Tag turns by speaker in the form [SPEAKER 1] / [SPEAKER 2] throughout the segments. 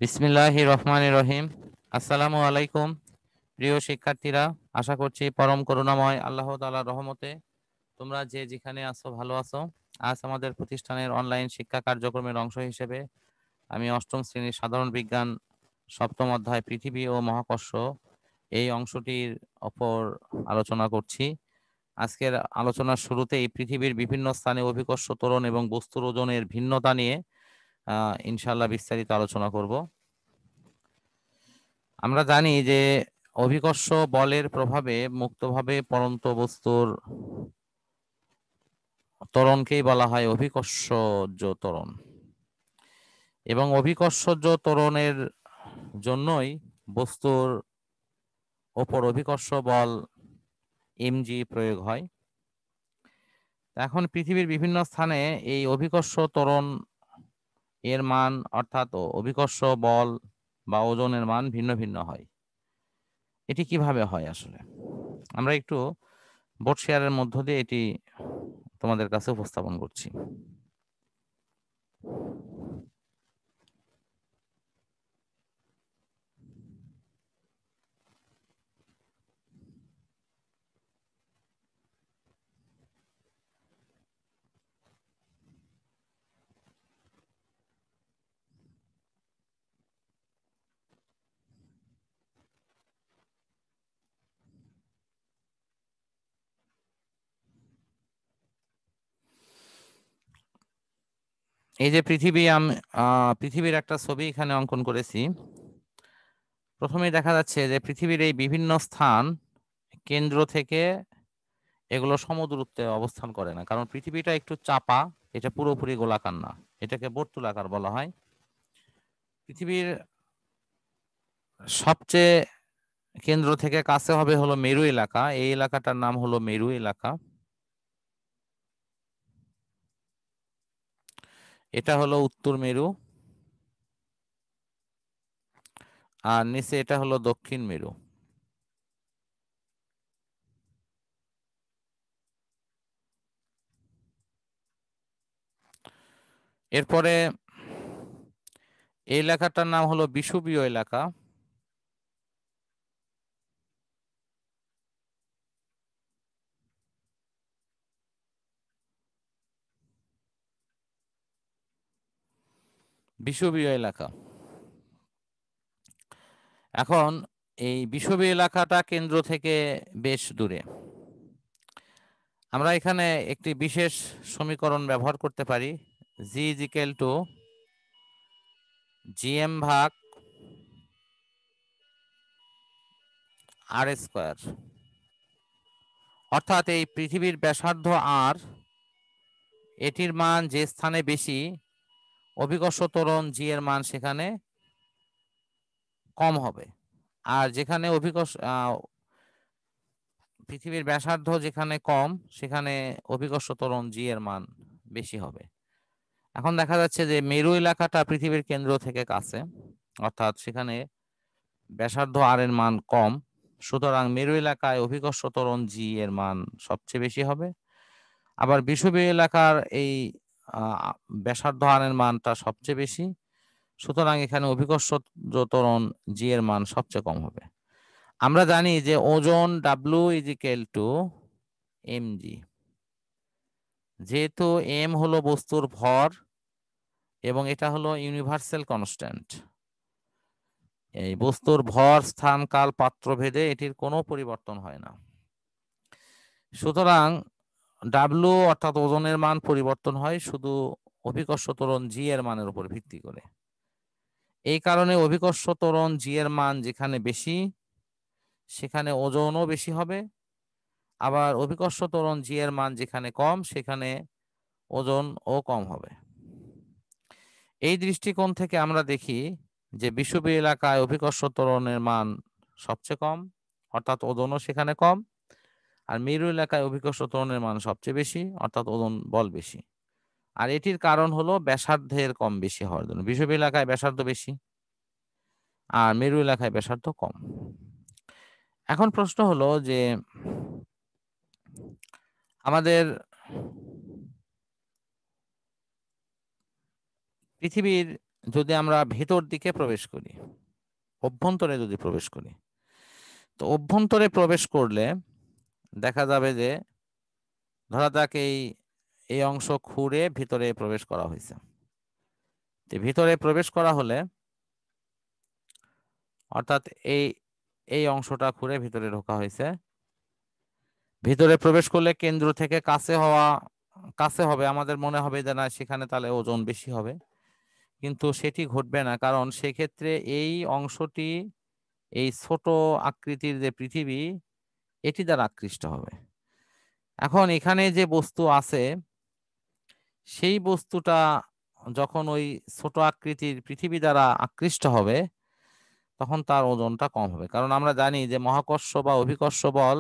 [SPEAKER 1] বিসমিল্লাহির রহমানির রহিম। আসসালামু আলাইকুম প্রিয় শিক্ষার্থীরা, আশা করছি পরম করুণাময় আল্লাহ তাআলার রহমতে তোমরা যে যেখানে আছো ভালো আছো। আজ আমাদের প্রতিষ্ঠানের অনলাইন শিক্ষা কার্যক্রমের অংশ হিসেবে আমি অষ্টম শ্রেণীর সাধারণ বিজ্ঞান সপ্তম অধ্যায় পৃথিবী ও মহাকর্ষ এই অংশটির ওপর আলোচনা করছি। আজকের আলোচনার শুরুতে এই পৃথিবীর বিভিন্ন স্থানে অভিকর্ষ ত্বরণ এবং বস্তুর ওজনের ভিন্নতা নিয়ে ইনশাআল্লাহ বিস্তারিত আলোচনা করব। আমরা জানি যে অভিকর্ষ বলের প্রভাবে মুক্তভাবে পড়ন্ত বস্তুর ত্বরণকেই বলা হয় অভিকর্ষজ ত্বরণ, এবং অভিকর্ষজ ত্বরণের জন্যই বস্তুর ওপর অভিকর্ষ বল এমজি প্রয়োগ হয়। এখন পৃথিবীর বিভিন্ন স্থানে এই অভিকর্ষ ত্বরণ এর মান অর্থাৎ অভিকর্ষ বল বা ওজনের মান ভিন্ন ভিন্ন হয়। এটি কিভাবে হয় আসলে আমরা একটু বোর্ড শেয়ারের মধ্য দিয়ে এটি তোমাদের কাছে উপস্থাপন করছি। এই যে পৃথিবীর একটা ছবি এখানে অঙ্কন করেছি। প্রথমেই দেখা যাচ্ছে যে পৃথিবীর এই বিভিন্ন স্থান কেন্দ্র থেকে এগুলো সমদূরত্বে অবস্থান করে না, কারণ পৃথিবীটা একটু চাপা, এটা পুরোপুরি গোলাকার না, এটাকে বর্তুলাকার বলা হয়। পৃথিবীর সবচেয়ে কেন্দ্র থেকে কাছে হবে হলো মেরু এলাকা, এই এলাকাটার নাম হলো মেরু এলাকা। এটা হলো উত্তর মেরু, আর নিচে এটা হলো দক্ষিণ মেরু। এরপরে এই এলাকাটার নাম হলো বিষুবীয় এলাকা। বিষুবীয় এলাকা। এখন এই বিষুবীয় এলাকাটা কেন্দ্র থেকে বেশ দূরে। আমরা এখানে একটি বিশেষ সমীকরণ ব্যবহার করতে পারি, জি ইজ ইকুয়াল টু জিএম ভাগ আর স্কোয়ার। অর্থাৎ এই পৃথিবীর ব্যাসার্ধ আর, এটির মান যে স্থানে বেশি অভিকর্ষ ত্বরণ জি এর মান সেখানে কম হবে, আর যেখানে পৃথিবীর ব্যাসার্ধ যেখানে কম সেখানে অভিকর্ষ ত্বরণ জি এর মান বেশি হবে। এখন দেখা যাচ্ছে যে মেরু এলাকাটা পৃথিবীর কেন্দ্র থেকে কাছে, অর্থাৎ সেখানে ব্যাসার্ধ আর এর মান কম, সুতরাং মেরু এলাকায় অভিকর্ষ ত্বরণ জি এর মান সবচেয়ে বেশি হবে। আবার বিষুবীয় এলাকার এই আহ, ব্যাসার্ধ আর এর মানটা সবচেয়ে বেশি, সুতরাং এখানে অভিকর্ষ ত্বরণ জি এর মান সবচেয়ে কম হবে। আমরা জানি যে ওজন W is equal to M G. যেহেতু এম হলো বস্তুর ভর এবং এটা হলো ইউনিভার্সাল কনস্ট্যান্ট, এই বস্তুর ভর স্থান কাল পাত্র ভেদে এটির কোনো পরিবর্তন হয় না, সুতরাং ডাব্লিউ অর্থাৎ ওজনের মান পরিবর্তন হয় শুধু অভিকর্ষ ত্বরণ জি এর মানের উপর ভিত্তি করে। এই কারণে অভিকর্ষ ত্বরণ জি এর মান যেখানে বেশি সেখানে ওজনও বেশি হবে, আবার অভিকর্ষ ত্বরণ জি এর মান যেখানে কম সেখানে ওজনও কম হবে। এই দৃষ্টিকোণ থেকে আমরা দেখি যে বিষুবীয় এলাকায় অভিকর্ষ ত্বরণের মান সবচেয়ে কম, অর্থাৎ ওজনও সেখানে কম, আর মেরু এলাকায় অভিকর্ষ ত্বরণের মান সবচেয়ে বেশি, অর্থাৎ ওজন বল বেশি। আর এটির কারণ হলো ব্যাসার্ধের কম বেশি হওয়ার জন্য। বিষুবীয় এলাকায় ব্যাসার্ধ বেশি আর মেরু এলাকায় ব্যাসার্ধ কম। এখন প্রশ্ন হলো যে আমাদের পৃথিবীর যদি আমরা ভেতর দিকে প্রবেশ করি, অভ্যন্তরে যদি প্রবেশ করি, তো অভ্যন্তরে প্রবেশ করলে দেখা যাবে যে ধরা যাক এই এই অংশ খুঁড়ে ভিতরে প্রবেশ করা হয়েছে। তো ভিতরে প্রবেশ করা হলে অর্থাৎ এই এই অংশটা খুঁড়ে ভিতরে ঢোকা হয়েছে, ভিতরে প্রবেশ করলে কেন্দ্র থেকে কাছে হবে, আমাদের মনে হবে যে না সেখানে তাহলে ওজন বেশি হবে, কিন্তু সেটি ঘটবে না। কারণ সেক্ষেত্রে এই অংশটি এই ছোট আকৃতির যে পৃথিবী এটি দ্বারা আকৃষ্ট হবে। এখন এখানে যে বস্তু আছে সেই বস্তুটা যখন ওই ছোট আকৃতির পৃথিবী দ্বারা আকৃষ্ট হবে তখন তার ওজনটা কম হবে। কারণ আমরা জানি যে মহাকর্ষ বা অভিকর্ষ বল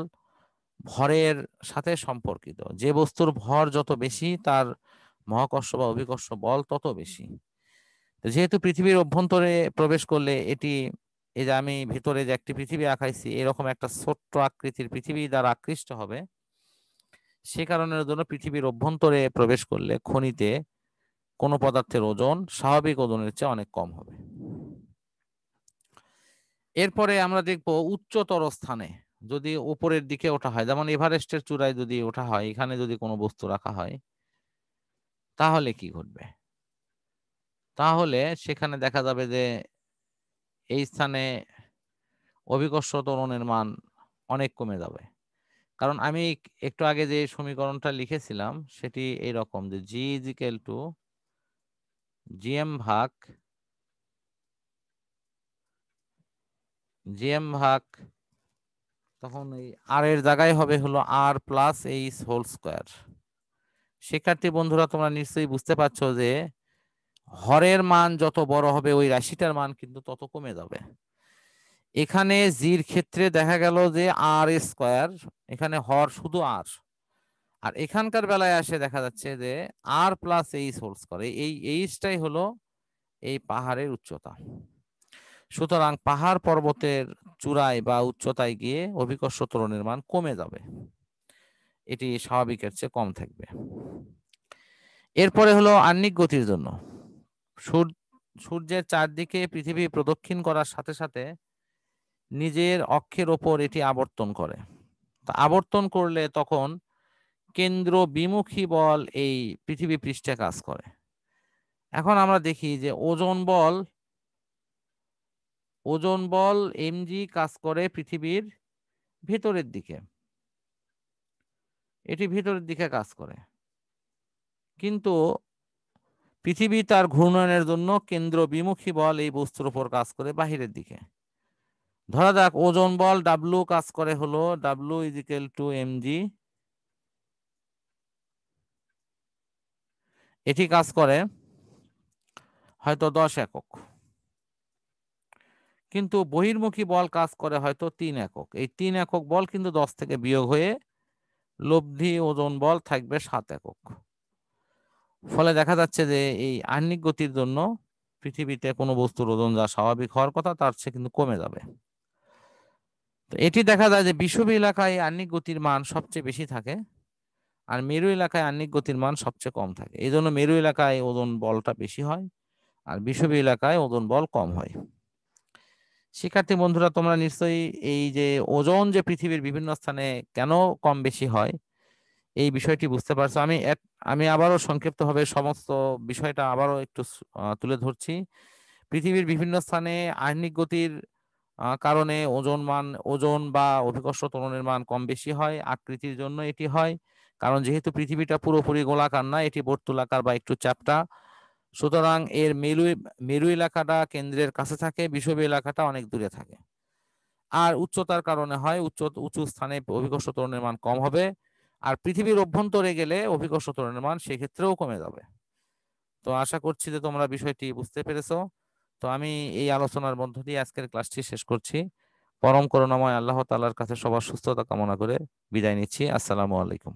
[SPEAKER 1] ভরের সাথে সম্পর্কিত। যে বস্তুর ভর যত বেশি তার মহাকর্ষ বা অভিকর্ষ বল তত বেশি। তো যেহেতু পৃথিবীর অভ্যন্তরে প্রবেশ করলে এটি, এই যে আমি ভিতরে যে একটি পৃথিবী আঁকাইছি এরকম একটা ছোট্ট আকৃতির পৃথিবী দ্বারা আকৃষ্ট হবে, সে কারণের জন্য পৃথিবীর অভ্যন্তরে প্রবেশ করলে খনিতে কোনো পদার্থের ওজন স্বাভাবিক ওজনের চেয়ে অনেক কম হবে। এরপরে আমরা দেখব উচ্চতর স্থানে যদি উপরের দিকে ওঠা হয়, যেমন এভারেস্টের চূড়ায় যদি ওঠা হয়, এখানে যদি কোনো বস্তু রাখা হয় তাহলে কি ঘটবে? তাহলে সেখানে দেখা যাবে যে এই স্থানে অভিকর্ষ ত্বরণের মান অনেক কমে যাবে। কারণ আমি একটু আগে যে সমীকরণটা লিখেছিলাম সেটি এইরকম যে জি ইজ ইকুয়াল টু জিএম ভাগ তখন এই আর এর জায়গায় হবে হলো আর প্লাস এইচ হোল স্কোয়ার। শিক্ষার্থী বন্ধুরা তোমরা নিশ্চয়ই বুঝতে পারছো যে হরের মান যত বড় হবে ওই রাশিটার মান কিন্তু তত কমে যাবে। এখানে জির ক্ষেত্রে দেখা গেল যে আর স্কোয়ার, এখানে হর শুধু আর, আর এখানকার বেলায় আসে দেখা যাচ্ছে যে আর প্লাস এইচ হোল স্কোয়ার। এই এইচটাই হলো এই পাহাড়ের উচ্চতা। সুতরাং পাহাড় পর্বতের চূড়ায় বা উচ্চতায় গিয়ে অভিকর্ষ ত্বরণের মান কমে যাবে, এটি স্বাভাবিকের চেয়ে কম থাকবে। এরপরে হলো আহ্নিক গতির জন্য সূর্যের চারদিকে পৃথিবী প্রদক্ষিণ করার সাথে সাথে নিজের অক্ষের ওপর এটি আবর্তন করে। তা আবর্তন করলে তখন কেন্দ্র বিমুখী বল এই পৃথিবী পৃষ্ঠে কাজ করে। এখন আমরা দেখি যে ওজন বল এমজি কাজ করে পৃথিবীর ভিতরের দিকে, এটি ভিতরের দিকে কাজ করে, কিন্তু পৃথিবী তার ঘূর্ণনের জন্য কেন্দ্র বিমুখী বল এই বস্তুর উপর কাজ করে বাহিরের দিকে। ধরা যাক ওজন বল ডাব্লু কাজ করে হলো W is equal two MG, এটি কাজ করে হয়তো 10 একক, কিন্তু বহির্মুখী বল কাজ করে হয়তো 3 একক। এই 3 একক বল কিন্তু 10 থেকে বিয়োগ হয়ে লব্ধি ওজন বল থাকবে 7 একক। ফলে দেখা যাচ্ছে যে এই আহ্নিক গতির জন্য পৃথিবীতে কোনো বস্তুর ওজন যা স্বাভাবিক হওয়ার কথা তার চেয়ে কিন্তু কমে যাবে। তো এটি দেখা যায় যে বিষুব এলাকায় আহ্নিক গতির মান সবচেয়ে বেশি থাকে, আর মেরু এলাকায় আহ্নিক গতির মান সবচেয়ে কম থাকে। এই জন্য মেরু এলাকায় ওজন বলটা বেশি হয় আর বিষুব এলাকায় ওজন বল কম হয়। শিক্ষার্থী বন্ধুরা তোমরা নিশ্চয়ই এই যে ওজন যে পৃথিবীর বিভিন্ন স্থানে কেন কম বেশি হয় এই বিষয়টি বুঝতে পারছো। আমি আবারও সংক্ষিপ্তভাবে সমস্ত বিষয়টা আবারও একটু তুলে ধরছি। পৃথিবীর বিভিন্ন স্থানে আহ্নিক গতির কারণে ওজন বা অভিকর্ষ ত্বরণের মান কম বেশি হয়। আকৃতির জন্য এটি হয় কারণ যেহেতু পৃথিবীটা পুরোপুরি গোলাকার না, এটি বর্তুলাকার বা একটু চ্যাপ্টা, সুতরাং এর মেরু এলাকাটা কেন্দ্রের কাছে থাকে, বিষুব এলাকাটা অনেক দূরে থাকে। আর উচ্চতার কারণে হয় উঁচু স্থানে অভিকর্ষ ত্বরণের মান কম হবে, আর পৃথিবীর অভ্যন্তরে গেলে অভিকর্ষ ত্বরণের মান সেক্ষেত্রেও কমে যাবে। তো আশা করছি যে তোমরা বিষয়টি বুঝতে পেরেছো। তো আমি এই আলোচনার মধ্য দিয়ে আজকের ক্লাসটি শেষ করছি। পরম করুণাময় আল্লাহ তাআলার কাছে সবার সুস্থতা কামনা করে বিদায় নিচ্ছি। আসসালামু আলাইকুম।